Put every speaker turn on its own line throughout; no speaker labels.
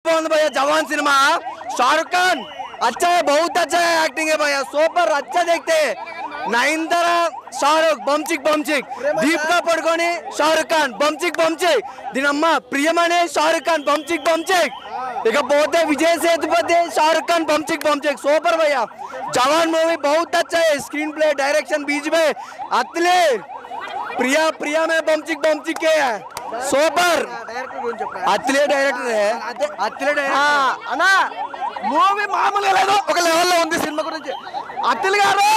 बहुत भैया जवान सिनेमा शाहरुख खान अच्छा है, बहुत अच्छा है, एक्टिंग है भैया सुपर अच्छा देखते हैं। नयनतारा शाहरुख बमचिक दीपिका पडुकोने शाहरुख खान बमचिक दीनम्मा प्रियमणे शाहरुख खान बमचिक इकपोते विजय सेतुपति शाहरुख खान बमचिक सुपर भैया। जवान मूवी बहुत अच्छा है, स्क्रीन प्ले डायरेक्शन बीच में अतले प्रिया में बमचिक के है సూపర్ అత్లే డైరెక్టర్ అన్నా మూవీ మామూలుగా లేదు, ఒక లెవెల్లో ఉంది సినిమా గురించి. అత్తిల్ గారు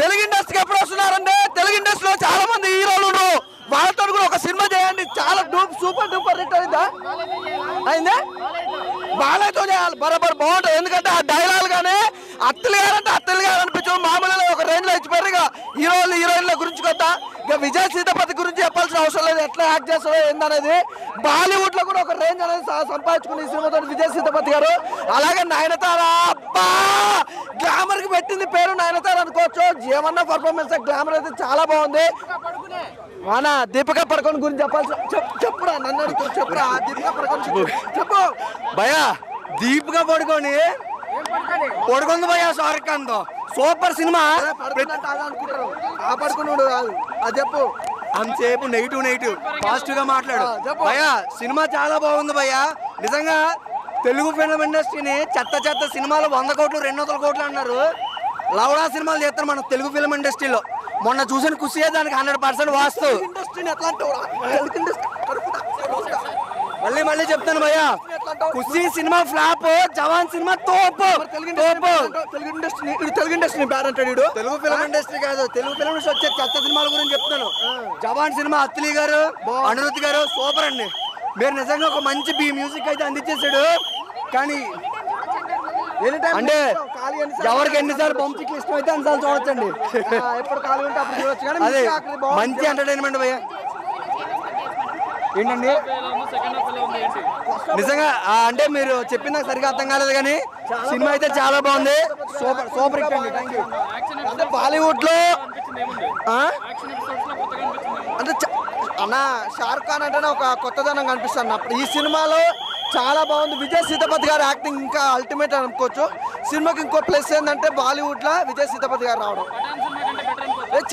తెలుగు ఇండస్ట్రీకి ఎప్పుడు వస్తున్నారంటే తెలుగు ఇండస్ట్రీలో చాలా మంది హీరోలు ఉన్నారు, వాళ్ళతో కూడా ఒక సినిమా చేయండి, చాలా సూపర్ డూపర్ హిట్ అయిందా అయిందే బాలయ్యతో చేయాలి బరాబర్ బాగుంటుంది. ఎందుకంటే ఆ డైలాగ్ కానీ అత్తిల్ గారు అంటే అత్తిల్ గారు అనిపించడం మామూలుగా ఒక రేంజ్ లో ఇచ్చిపోయారు. ఇక హీరోయిన్ల గురించి కొత్త ఇక విజయ్ సీతపతి గురించి చెప్పాల్సిన అవసరం లేదు, ఎట్లా యాక్ట్ చేస్తారో ఏందనేది. బాలీవుడ్ లో కూడా ఒక రేంజ్ అనేది సంపాదించుకుని ఈ సినిమాతో విజయ్ సీతపతి గారు. అలాగే నయనతార అబ్బా గ్లామర్ కి పెట్టింది పేరు నయనతార అనుకోవచ్చు, ఏమన్నా పర్ఫార్మెన్స్ గ్లామర్ అయితే చాలా బాగుంది. మన దీపికా పడుకోన్ గురించి చెప్పాల్సిన చెప్పురా నన్ను చెప్పురా దీపికా పడుకోన్ చెప్పు భయ్యా. దీపికా పడుకోని పడుకుంది భయ్యా షారుఖ్ ఖాన్ తో సూపర్ సినిమా. అనుకుంటారు ఆ పడుకున్నాడు కాదు అది చెప్పు, అంతసేపు నెగిటివ్ పాజిటివ్ గా మాట్లాడు భయ్యా. సినిమా చాలా బాగుంది భయ్యా, నిజంగా తెలుగు ఫిల్మ్ ఇండస్ట్రీని చెత్త సినిమాలు 100 కోట్లు 200 కోట్లు అన్నారు, లవడా సినిమాలు చేస్తారు మన తెలుగు ఫిల్మ్ ఇండస్ట్రీలో. మొన్న చూసిన ఖుషి దానికి 100% వాస్తు. మళ్ళీ చెప్తాను భయ్యా, ఖుషి సినిమా ఫ్లాప్, జవాన్ సినిమా తోపు. తెలుగు ఇండస్ట్రీ బ్యాడ్ అంటాడు, తెలుగు ఫిల్మ్ ఇండస్ట్రీ కాదు, తెలుగు ఫిల్మ్ ఇండస్ట్రీ వచ్చే చెత్త సినిమాల గురించి చెప్తాను. జవాన్ సినిమా అత్లీ గారు అనిరుద్ధ్ గారు సూపర్ అండి. మీరు నిజంగా ఒక మంచి మ్యూజిక్ అయితే అందించేసాడు, కానీ అంటే ఎవరికి ఎన్నిసార్లు బొమ్మకి ఇష్టం అయితే అన్నిసార్లు చూడొచ్చండి, అదే మంచి ఎంటర్టైన్మెంట్ భయ్యా. ఏంటండి నిజంగా అంటే మీరు చెప్పింది నాకు సరిగా అర్థం కాలేదు, కానీ సినిమా అయితే చాలా బాగుంది, సూపర్ హిట్ అండి. Thank you. అంటే బాలీవుడ్ లో అంటే అన్న షారుఖ్ ఖాన్ అంటేనే ఒక కొత్తదనం కనిపిస్తుంది అప్పుడు. ఈ సినిమాలో చాలా బాగుంది, విజయ్ సీతపతి గారు యాక్టింగ్ ఇంకా అల్టిమేట్ అనుకోవచ్చు. సినిమాకి ఇంకో ప్లస్ ఏంటంటే బాలీవుడ్ లో విజయ్ సీతపతి గారు రావడం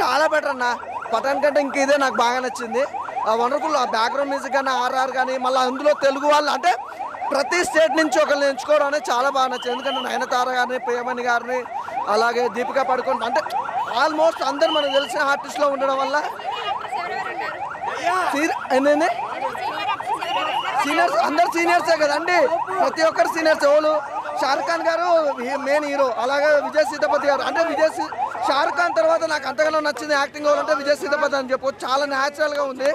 చాలా బెటర్ అన్న. పఠాన్ కంటే ఇంక ఇదే నాకు బాగా నచ్చింది. వండర్ఫుల్ ఆ బ్యాక్గ్రౌండ్ మ్యూజిక్ కానీ ఆర్ఆర్ కానీ మళ్ళీ అందులో తెలుగు వాళ్ళు అంటే ప్రతి స్టేట్ నుంచి ఒకరిని ఎంచుకోవడం అనేది చాలా బాగా నచ్చింది. ఎందుకంటే నయనతార గారిని ప్రియమణి గారిని అలాగే దీపికా పడుకోన్ అంటే ఆల్మోస్ట్ అందరు మనకు తెలిసిన ఆర్టిస్ట్లో ఉండడం వల్ల సీనియర్స్ అందరు సీనియర్సే కదండి, ప్రతి ఒక్కరు సీనియర్స్. ఎవరు షారుఖ్ ఖాన్ గారు మెయిన్ హీరో, అలాగే విజయ్ సీతపతి గారు అంటే షారుఖ్ ఖాన్ తర్వాత నాకు అంతగానో నచ్చింది యాక్టింగ్ అంటే విజయ్ సీతపతి అని చెప్పొచ్చు, చాలా న్యాచురల్గా ఉంది.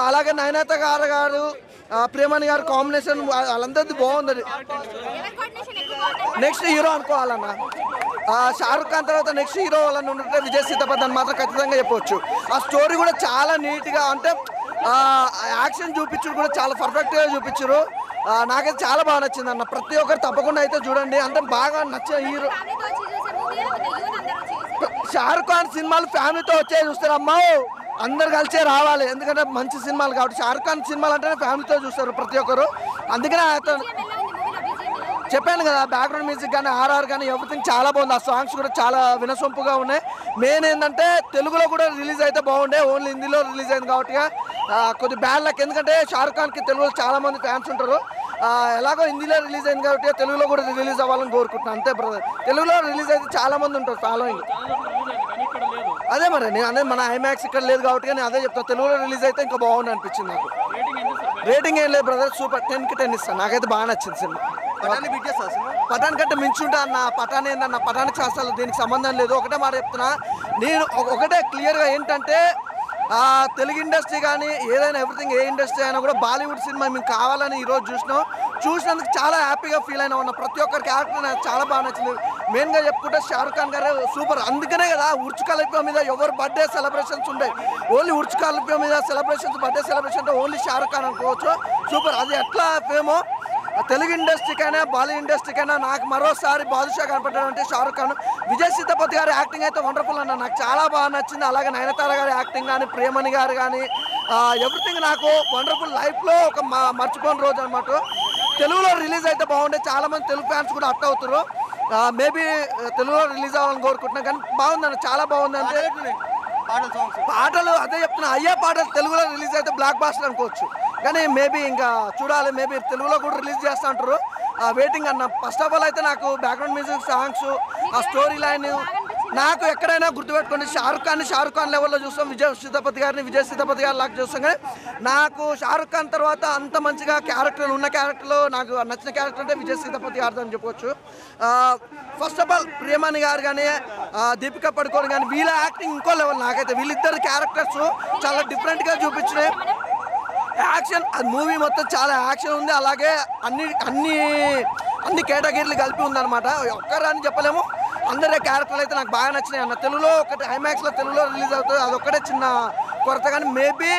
అలాగే నయనతార గారు ప్రియమణి గారు కాంబినేషన్ వాళ్ళందరిది బాగుంది. నెక్స్ట్ హీరో అనుకోవాలన్న షారుఖ్ ఖాన్ తర్వాత నెక్స్ట్ హీరో వాళ్ళని ఉంటే విజయ్ సీతపతి అని మాత్రం ఖచ్చితంగా చెప్పవచ్చు. ఆ స్టోరీ కూడా చాలా నీట్గా అంటే యాక్షన్ చూపించారు కూడా చాలా పర్ఫెక్ట్గా చూపించారు. నాకైతే చాలా బాగా నచ్చింది అన్న, ప్రతి ఒక్కరు తప్పకుండా అయితే చూడండి. అంటే బాగా నచ్చిన హీరో షారుఖ్ ఖాన్ సినిమాలు ఫ్యామిలీతో వచ్చే చూస్తారు అమ్మా, అందరు కలిసే రావాలి, ఎందుకంటే మంచి సినిమాలు కాబట్టి. షారుఖ్ ఖాన్ సినిమాలు అంటేనే ఫ్యామిలీతో చూస్తారు ప్రతి ఒక్కరు, అందుకనే చెప్పాను కదా బ్యాక్గ్రౌండ్ మ్యూజిక్ కానీ ఆర్ఆర్ కానీ ఎవ్రీథింగ్ చాలా బాగుంది. ఆ సాంగ్స్ కూడా చాలా వినసొంపుగా ఉన్నాయి. మెయిన్ ఏంటంటే తెలుగులో కూడా రిలీజ్ అయితే బాగుండే, ఓన్లీ హిందీలో రిలీజ్ అయింది కాబట్టి కొద్ది బ్యాడ్ లక్. ఎందుకంటే షారుఖ్ ఖాన్కి తెలుగులో చాలా మంది ఫ్యాన్స్ ఉంటారు, ఎలాగో హిందీలో రిలీజ్ అయింది కాబట్టి తెలుగులో కూడా రిలీజ్ అవ్వాలని కోరుకుంటున్నాను అంతే బ్రదర్. తెలుగులో రిలీజ్ అయితే చాలా మంది ఉంటారు ఫాలోయింగ్. అదే మరి నేను అనేది మన ఐమాక్స్ ఇక్కడ లేదు కాబట్టి నేను అదే చెప్తాను, తెలుగులో రిలీజ్ అయితే ఇంకా బాగుంది అనిపించింది నాకు. రేటింగ్ ఏం లేదు బ్రదర్, సూపర్ 10కి 10 ఇస్తాను. నాకైతే బాగా నచ్చింది సినిమా. పఠాన్ కంటే మించుంటా అన్న, పఠాన్ ఏందన్న, పఠాన్కి అసలు దీనికి సంబంధం లేదు. ఒకటే మాట చెప్తున్నా నేను, ఒకటే క్లియర్గా ఏంటంటే తెలుగు ఇండస్ట్రీ కానీ ఏదైనా ఎవ్రీథింగ్ ఏ ఇండస్ట్రీ అయినా కూడా బాలీవుడ్ సినిమా మేము కావాలని ఈరోజు చూసినందుకు చాలా హ్యాపీగా ఫీల్ అయినా ఉన్నా. ప్రతి ఒక్కరి క్యారెక్టర్ నాకు చాలా బాగా నచ్చింది. మెయిన్గా చెప్పుకుంటే షారుఖ్ ఖాన్ గారు సూపర్. అందుకనే కదా ఉర్చుకల్ప మీద ఎవరు బర్త్డే సెలబ్రేషన్స్ ఉంటాయి, ఓన్లీ ఉర్చుకల్ప మీద సెలబ్రేషన్స్, బర్త్డే సెలబ్రేషన్ అంటే ఓన్లీ షారుఖ్ ఖాన్ అనుకోవచ్చు. సూపర్. అది ఎట్లా ఫేమో తెలుగు ఇండస్ట్రీకైనా బాలీవుడ్ ఇండస్ట్రీకైనా నాకు మరోసారి బాదుషా కనపడ్డాడు అంటే షారుఖ్ ఖాన్. విజయ్ సీతపతి గారి యాక్టింగ్ అయితే వండర్ఫుల్ అన్న, నాకు చాలా బాగా నచ్చింది. అలాగే నయనతార గారి యాక్టింగ్ కానీ ప్రియమణి గారు కానీ ఎవ్రీథింగ్ నాకు వండర్ఫుల్. లైఫ్లో ఒక మర్చిపోని రోజు అనమాట. తెలుగులో రిలీజ్ అయితే బాగుండే. చాలా మంది తెలుగు ఫ్యాన్స్ కూడా అట్ అవుతారు. మేబీ తెలుగులో రిలీజ్ అవ్వాలని కోరుకుంటున్నాం. కానీ బాగుందన్న, చాలా బాగుంది. అంటే పాటలు అదే చెప్తున్నా, అయ్యే పాటలు తెలుగులో రిలీజ్ అయితే బ్లాక్ బాస్టర్ అనుకోవచ్చు. కానీ మేబీ ఇంకా చూడాలి, మేబీ తెలుగులో కూడా రిలీజ్ చేస్తా అంటారు. వెయిటింగ్ అన్న. ఫస్ట్ ఆఫ్ ఆల్ అయితే నాకు బ్యాక్గ్రౌండ్ మ్యూజిక్, సాంగ్స్, ఆ స్టోరీ లైన్ నాకు ఎక్కడైనా గుర్తుపెట్టుకోండి. షారుఖ్ ఖాన్ లెవెల్లో చూస్తాం, విజయ్ సేతుపతి గారి లాగా చూస్తాం. కానీ నాకు షారుఖ్ ఖాన్ తర్వాత అంత మంచిగా క్యారెక్టర్ ఉన్న క్యారెక్టర్లో నాకు నచ్చిన క్యారెక్టర్ అంటే విజయ్ సేతుపతి గారిది అని చెప్పవచ్చు. ఫస్ట్ ఆఫ్ ఆల్ ప్రియమణి గారు కానీ, దీపికా పడుకోని కానీ, వీళ్ళ యాక్టింగ్ ఇంకో లెవెల్. నాకైతే వీళ్ళిద్దరు క్యారెక్టర్స్ చాలా డిఫరెంట్గా చూపించినాయి. యాక్షన్, అది మూవీ మొత్తం చాలా యాక్షన్ ఉంది. అలాగే అన్ని కేటగిరీలు కలిపి ఉందన్నమాట. ఒక్కరని చెప్పలేము, అందరి క్యారెక్టర్లు అయితే నాకు బాగా నచ్చినాయి అన్న. తెలుగులో ఒకటి ఐమాక్స్లో తెలుగులో రిలీజ్ అవుతుంది, అదొక్కటే చిన్న కొరత. కానీ మేబీ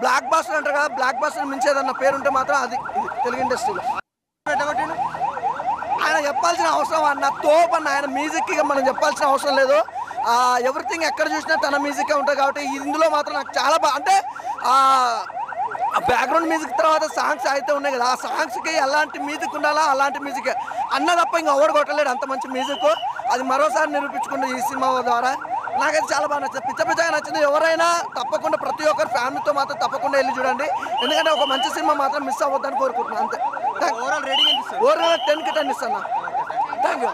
బ్లాక్ బాస్టర్ అంటారు కదా, బ్లాక్ బాస్టర్ మించేదన్న పేరుంటే మాత్రం అది తెలుగు ఇండస్ట్రీలో. ఆయన చెప్పాల్సిన అవసరం అన్న, తోపు అన్న. ఆయన మ్యూజిక్ ఇక మనం చెప్పాల్సిన అవసరం లేదు. ఎవ్రీథింగ్ ఎక్కడ చూసినా తన మ్యూజికే ఉంటుంది. కాబట్టి ఇందులో మాత్రం నాకు చాలా అంటే బ్యాక్గ్రౌండ్ మ్యూజిక్ తర్వాత సాంగ్స్ అయితే ఉన్నాయి కదా, ఆ సాంగ్స్కి ఎలాంటి మ్యూజిక్ ఉండాలా అలాంటి మ్యూజిక్ అన్న తప్ప ఇంకా ఓడి కొట్టలేడు, అంత మంచి మ్యూజిక్. అది మరోసారి నిరూపించుకుంటే ఈ సినిమా ద్వారా నాకైతే చాలా బాగా నచ్చింది. పిచ్చగా నచ్చింది. ఎవరైనా తప్పకుండా ప్రతి ఒక్కరు ఫ్యామిలీతో మాత్రం తప్పకుండా వెళ్ళి చూడండి. ఎందుకంటే ఒక మంచి సినిమా మాత్రం మిస్ అవ్వద్దని కోరుకుంటున్నాను. అంతే. ఓవరాల్ 10కి 10 ఇస్తాను. Thank you.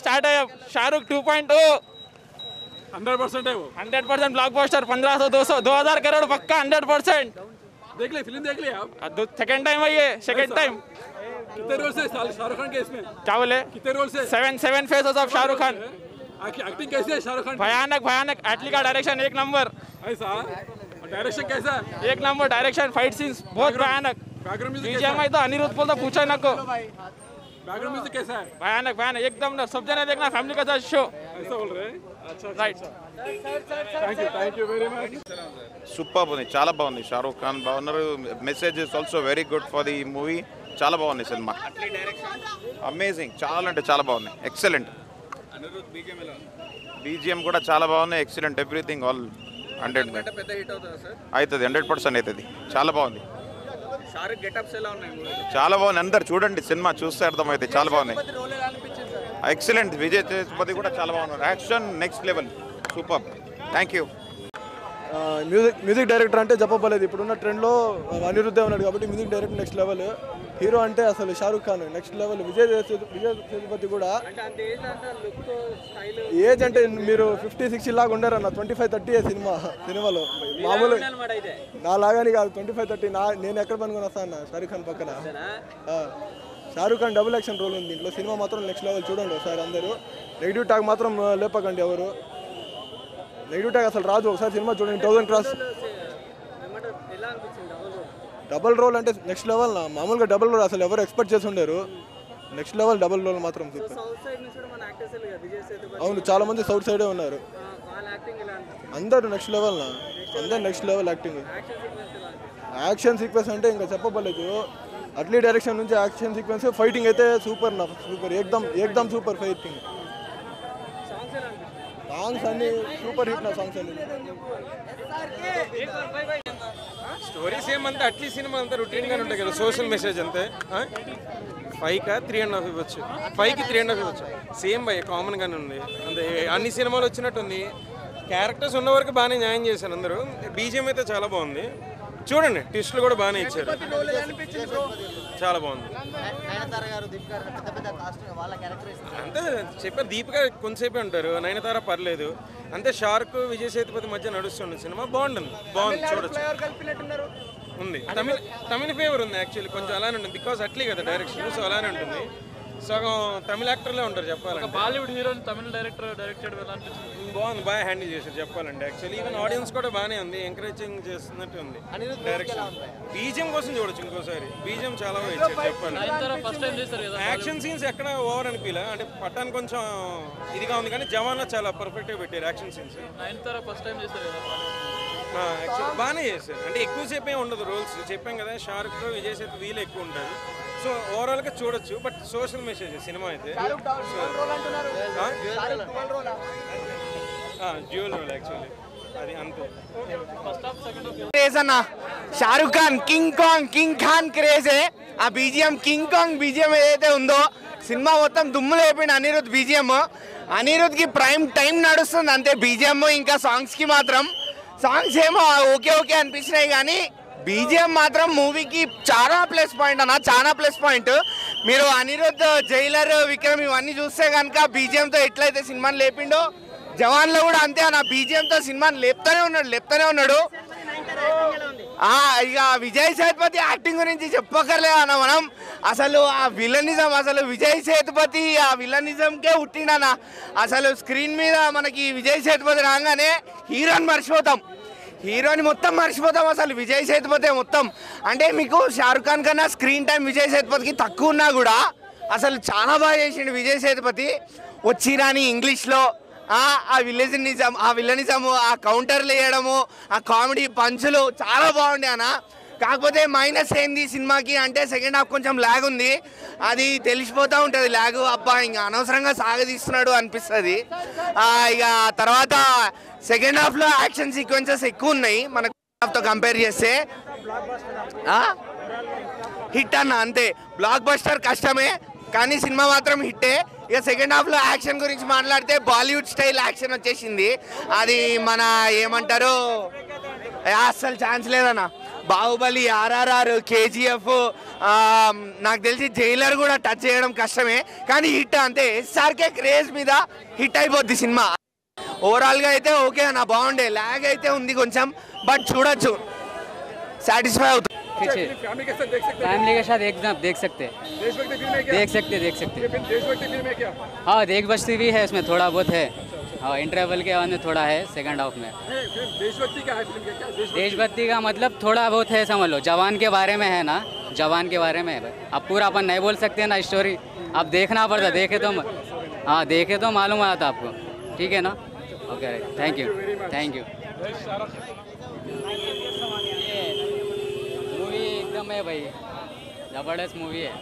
स्टार्ट है शाहरुख 2.0 100% है वो 100% ब्लॉकबस्टर 1500 200 2000 करोड़ पक्का 100%.
देख ले फिल्म देख ले आप
सेकंड टाइम है ये सेकंड टाइम.
कितने रोल से शाहरुख खान के इसमें
क्या बोले
कितने रोल से
7 faces of Shahrukh Khan.
Acting कैसे है शाहरुख खान
भयानक एटली का डायरेक्शन एक नंबर.
ऐसा डायरेक्शन कैसा
एक नंबर डायरेक्शन फाइट सीन्स बहुत भयानक. बीजीएम तो अनिरुद्ध बोलता पूछा ना को.
बैकग्राउंड म्यूजिक कैसा है
भयानक एकदम ना सब जने देखना फैमिली का साथ शो.
ऐसा बोल रहे हैं. अच्छा
right.
Thank you very much.
Super ఉంది, చాలా బాగుంది. షారూక్ ఖాన్ బాగున్నారు. Message is also very good for the movie. చాలా బాగుంది సినిమా. అమేజింగ్, చాలా అంటే చాలా బాగుంది. ఎక్సలెంట్. బీజిఎం కూడా చాలా బాగుంది. ఎక్సలెంట్ ఎవ్రీథింగ్ ఆల్ 100 అవుతుంది. 100% అవుతుంది. చాలా బాగుంది. చాలా బాగుంది. అందరు చూడండి, సినిమా చూస్తే అర్థమైతే చాలా బాగున్నాయి. ఎక్సలెంట్. విజయ్ సేతుపతి కూడా చాలా బాగున్నారు. Action next level. Super. Thank you.
Music director అంటే చెప్పబలేదు. ఇప్పుడున్న ట్రెండ్లో అనిరుద్ధే ఉన్నాడు కాబట్టి music director next level. Hero అంటే అసలు షారూక్ ఖాన్ నెక్స్ట్ లెవెల్. విజయ్ సేతుపతి కూడా ఏజ్ అంటే మీరు 50-60 లాగా ఉండరన్న. 25-30 సినిమాలో మామూలు నా లాగానే కాదు. 25-30 నేను ఎక్కడ పనుకొని వస్తాను అన్న షారూక్ ఖాన్ పక్కన. Shahrukh Khan double action role ఉంది దీంట్లో. సినిమా మాత్రం నెక్స్ట్ లెవెల్. చూడండి ఒకసారి అందరూ. నెగిటివ్ టాక్ మాత్రం లేపకండి ఎవరు. నెగిటివ్ టాక్ అసలు రాదు. ఒకసారి సినిమా చూడండి. 1000 క్రాస్ డబుల్ రోల్ అంటే నెక్స్ట్ లెవెల్. మామూలుగా డబుల్ రోల్ అసలు ఎవరు ఎక్స్పెక్ట్ చేసి ఉండరు. నెక్స్ట్ లెవెల్ డబుల్ రోల్ మాత్రం సూపర్. అవును, చాలా మంది సౌత్ సైడే ఉన్నారు. అందరూ నెక్స్ట్ లెవెల్. అందరు next level acting. Action sequence అంటే ఇంకా చెప్పబలేదు. అట్లీ డైరెక్షన్ నుంచి యాక్షన్ సీక్వెన్స్, ఫైటింగ్ అయితే సూపర్. సూపర్ ఏకదమ్ సూపర్ ఫైటింగ్. సాంగ్స్ అన్ని సూపర్ హిట్. నా సాంగ్స్ అన్ని.
స్టోరీ సేమ్ అంతా అట్లీ సినిమా అంతా రొటీన్గానే ఉంటాయి కదా. సోషల్ మెసేజ్ అంతే. 5కి 3.5 ఇవ్వచ్చు. 5కి 3.5 ఇవ్వచ్చు. సేమ్ భయ కామన్గానే ఉంది అంతే. అన్ని సినిమాలు వచ్చినట్టు ఉంది. క్యారెక్టర్స్ ఉన్న వరకు బాగానే న్యాయం చేశారు అందరూ. బీజిఎం అయితే చాలా బాగుంది. చూడండి, ట్విస్టులు కూడా బాగానే ఇచ్చారు. చాలా బాగుంది. అంతే చెప్పారు. దీపిక కొంతసేపే ఉంటారు. నయనతార పర్లేదు అంతే. షారుక్ విజయ్ సేతుపతి మధ్య నడుస్తుంది సినిమా. బాగుంది చూడొచ్చు. ఉంది తమిళ ఫేవర్ ఉంది యాక్చువల్లీ. కొంచెం అలానే ఉంటుంది బికాస్ అట్లే కదా డైరెక్షన్. సో అలానే ఉంటుంది. సగం తమిళ యాక్టర్లే ఉంటారు చెప్పాలంటే.
బాలీవుడ్ హీరోని తమిళ డైరెక్టెడ్
బాగుంది, బాగా హ్యాండిల్ చేశారు చెప్పాలంటే. యాక్చువల్లీ ఈవెన్ ఆడియన్స్ కూడా బాగానే ఉంది. ఎంకరేజింగ్ చేస్తున్నట్టు ఉంది డైరెక్షన్. బీజిఎం కోసం చూడొచ్చు ఇంకోసారి. బీజిఎం చాలా బాగా ఇచ్చారు చెప్పాలి. యాక్షన్ సీన్స్ ఎక్కడ ఓవర్ అనిపించలే. అంటే పట్టాన్ని కొంచెం ఇదిగా ఉంది కానీ జవాన్లో చాలా పర్ఫెక్ట్గా పెట్టారు యాక్షన్ సీన్స్. బాగానే చేశారు. అంటే ఎక్కువసేపు ఏమి ఉండదు రోల్స్. చెప్పాం కదా షారుక్ విజయ్ సేతుపతి వీళ్ళు ఎక్కువ ఉంటారు. సో ఓవరాల్గా చూడొచ్చు. బట్ సోషల్ మెసేజ్ సినిమా అయితే. Dual role actually. అది అంతే.
क्रेज अन्ना शाहरुख खान किंग खान क्रेज है.
ఆ బీజిఎం కింగ్ కాంగ్ బీజిఎం ఏదైతే ఉందో సినిమా మొత్తం దుమ్ము లేపిండి అనిరుద్ బీజిఎం. అనిరుద్కి ప్రైమ్ టైం నడుస్తుంది అంతే బీజిఎం. ఇంకా సాంగ్స్కి మాత్రం సాంగ్స్ ఏమో ఓకే ఓకే అనిపించినాయి కానీ బీజిఎం మాత్రం మూవీకి చాలా ప్లస్ పాయింట్ అన్న, చాలా ప్లస్ పాయింట్. మీరు అనిరుద్, జైలర్, విక్రమ్ ఇవన్నీ చూస్తే కనుక బీజిఎంతో ఎట్లయితే సినిమాని లేపిండో జవాన్లో కూడా అంతే అన్న, బీజిఎంతో సినిమాని లేపుతూనే ఉన్నాడు. ఇక విజయ్ సేతుపతి యాక్టింగ్ గురించి చెప్పక్కర్లేదు అన్న మనం. అసలు ఆ విలనిజం, అసలు విజయ్ సేతుపతి ఆ విలనిజంకే పుట్టిండన్న. అసలు స్క్రీన్ మీద మనకి విజయ్ సేతుపతి రాగానే హీరోని మర్చిపోతాం, హీరోని మొత్తం మర్చిపోతాం. అసలు విజయ్ సేతుపతి మొత్తం అంటే మీకు షారుఖ్ ఖాన్ కన్నా స్క్రీన్ టైం విజయ్ సేతుపతికి తక్కువ ఉన్నా కూడా అసలు చాలా బాగా చేసిండు విజయ్ సేతుపతి. వచ్చిరాని ఇంగ్లీష్లో ఆ విలనిజము, ఆ కౌంటర్లు వేయడము, ఆ కామెడీ పంచులు చాలా బాగుండే అన్న. కాకపోతే మైనస్ ఏంది సినిమాకి అంటే సెకండ్ హాఫ్ కొంచెం ల్యాగ్ ఉంది, అది తెలిసిపోతూ ఉంటుంది ల్యాగ్. అబ్బా ఇంకా అనవసరంగా సాగదీస్తున్నాడు అనిపిస్తుంది. ఇక తర్వాత సెకండ్ హాఫ్లో యాక్షన్ సీక్వెన్సెస్ ఎక్కువ ఉన్నాయి మనకు హాఫ్తో కంపేర్ చేస్తే. హిట్ అన్న అంతే, బ్లాక్ బస్టర్ కష్టమే కానీ సినిమా మాత్రం హిట్టే. ఇక సెకండ్ హాఫ్లో యాక్షన్ గురించి మాట్లాడితే బాలీవుడ్ స్టైల్ యాక్షన్ వచ్చేసింది. అది మన ఏమంటారు అస్సలు ఛాన్స్ లేదన్న. బాహుబలి, RRR, KGF, నాకు తెలిసి జైలర్ కూడా టచ్ చేయడం కష్టమే కానీ హిట్ అంతే. SRK క్రేజ్ మీద హిట్ అయిపోద్ది సినిమా. ఓవరాల్గా అయితే ఓకే అన్న, బాగుండే. ల్యాగ్ అయితే ఉంది కొంచెం బట్ చూడొచ్చు, సాటిస్ఫై అవుతుంది.
फैमिली के साथ देख सकते हैं।
फैमिली के साथ एकदम देख सकते हैं,
देशभक्ति फिल्म है क्या?
देख सकते
ये फिल्म देशभक्ति फिल्म है क्या?
हाँ देशभक्ति भी है इसमें, थोड़ा बहुत है। हाँ इंटरवल के बाद में थोड़ा है सेकंड हाफ में।
फिल्म देशभक्ति का है, फिल्म का क्या
देशभक्ति का मतलब थोड़ा बहुत है, समझ लो जवान के बारे में है ना, जवान के बारे में है। अब पूरा अपन नहीं बोल सकते ना स्टोरी, अब देखना पड़ता, देखे तो हाँ देखे तो मालूम आता आपको, ठीक है ना। Okay thank you. मूवी एकदम है भाई, जबरदस्त मूवी है।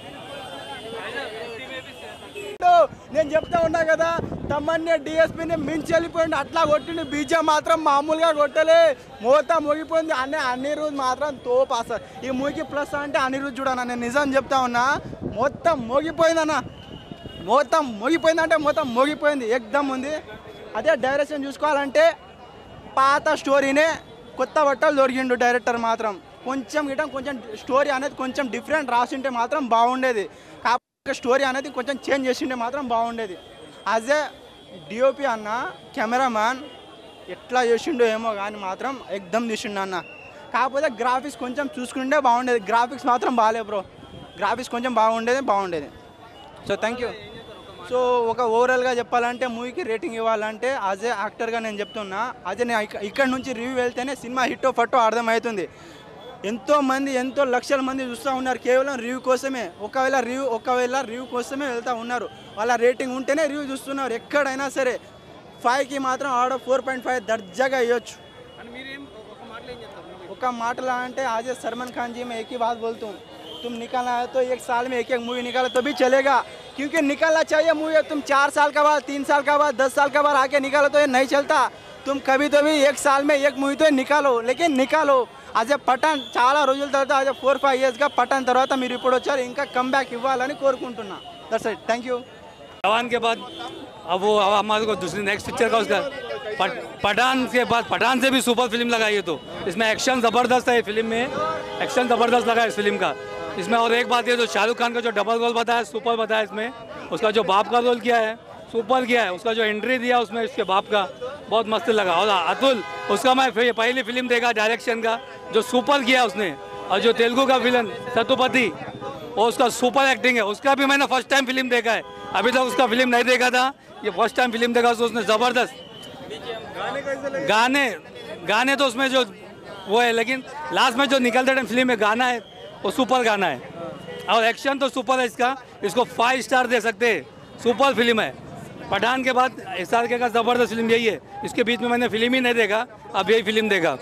నేను చెప్తా ఉన్నా కదా, తమన్య డిఎస్పీని మించి వెళ్ళిపోయింది, అట్లా కొట్టిండు. బీజం మాత్రం మామూలుగా కొట్టలే, మొత్తం మోగిపోయింది. అనిరుద్ మాత్రం తోపు. అసలు ఈ మూవీకి ప్లస్ అంటే అనిరుద్ చూడన్నా, నేను నిజం చెప్తా ఉన్నా, మొత్తం మోగిపోయిందన్న, మొత్తం మోగిపోయిందంటే మొత్తం మోగిపోయింది, ఎక్దమ్ ఉంది. అదే డైరెక్షన్ చూసుకోవాలంటే పాత స్టోరీనే కొత్త బట్టలు దొరికిండు డైరెక్టర్ మాత్రం. కొంచెం స్టోరీ అనేది కొంచెం డిఫరెంట్ రాసింటే మాత్రం బాగుండేది. కాకపోతే స్టోరీ అనేది కొంచెం చేంజ్ చేసింటే మాత్రం బాగుండేది. యాజ్ ఏ డిఓపి అన్న, కెమెరామ్యాన్ ఎట్లా చేసిండో ఏమో కానీ మాత్రం ఎక్దమ్ తీసిండు అన్న. కాకపోతే గ్రాఫిక్స్ కొంచెం చూసుకుంటే బాగుండేది, గ్రాఫిక్స్ మాత్రం బాగాలేదు బ్రో, గ్రాఫిక్స్ కొంచెం బాగుండేది. So thank you. సో ఒక ఓవరాల్గా చెప్పాలంటే మూవీకి రేటింగ్ ఇవ్వాలంటే యాజ్ ఏ యాక్టర్గా నేను చెప్తున్నా, అదే నేను ఇక్కడ నుంచి రివ్యూ వెళ్తేనే సినిమా హిట్టో ఫట్టో అర్థమవుతుంది. ఎంతో లక్షల మంది చూస్తూ ఉన్నారు కేవలం రివ్యూ కోసమే. ఒకవేళ రివ్యూ కోసమే వెళ్తూ ఉన్నారు, వాళ్ళ రేటింగ్ ఉంటేనే రివ్యూ చూస్తున్నారు. ఎక్కడైనా సరే 5కి మాత్రం ఆర్డర్ 4.5 దర్జాగా ఇవ్వచ్చు. ఒక మాటలా అంటే आज सलमान खान जी मैं एक ही बात बोलता हूँ, तुम निकालना है तो एक साल में एक मूवी निकालो तो भी चलेगा, क्योंकि निकालना चाहिए मूवी। तुम 4 साल का बाद, 3 साल का बाद, 10 साल का बाद आके निकालो तो ये नहीं चलता। तुम कभी तो भी 1 साल में एक मूवी तो निकालो, लेकिन निकालो। आज పఠాన్ చాలా రోజుల తర్వాత, आज 4-5 ఇయర్స్గా పఠాన్ తర్వాత మీరు ఇప్పుడు వచ్చారు, ఇంకా కమ్బ్యాక్ ఇవ్వాలని కోరుకుంటున్నా. That's it, thank you.
जवान के बाद अब हमारे को दूसरी नेक्स्ट पिक्चर का उसका पठान के बाद, पठान से भी सुपर फिल्म लगाई है, तो इसमें एक्शन ज़बरदस्त है। फिल्म में एक्शन ज़बरदस्त लगा है इस फिल्म का। इसमें और एक बात ये, जो शाहरुख खान का जो डबल रोल बताया, सुपर बताया इसमें, उसका जो बाप का रोल किया है सुपर किया है, उसका जो एंट्री दिया उसमें उसके बाप का बहुत मस्त लगा। और अतुल, उसका मैं पहली फिल्म देखा डायरेक्शन का, जो सुपर किया उसने। और जो तेलुगु का विलन सतुपति, और उसका सुपर एक्टिंग है, उसका भी मैंने फर्स्ट टाइम फिल्म देखा है, अभी तक उसका फिल्म नहीं देखा था, ये फर्स्ट टाइम फिल्म देखा, तो उसने ज़बरदस्त गाने तो उसमें जो वो है, लेकिन लास्ट में जो निकलते टाइम फिल्म में गाना है वो सुपर गाना है। और एक्शन तो सुपर है इसका, इसको 5 स्टार दे सकते हैं, सुपर फिल्म है। पठान के बाद SRK का ज़बरदस्त फिल्म यही है। इसके बीच में मैंने फिल्म ही नहीं देखा, अब यही फिल्म देखा।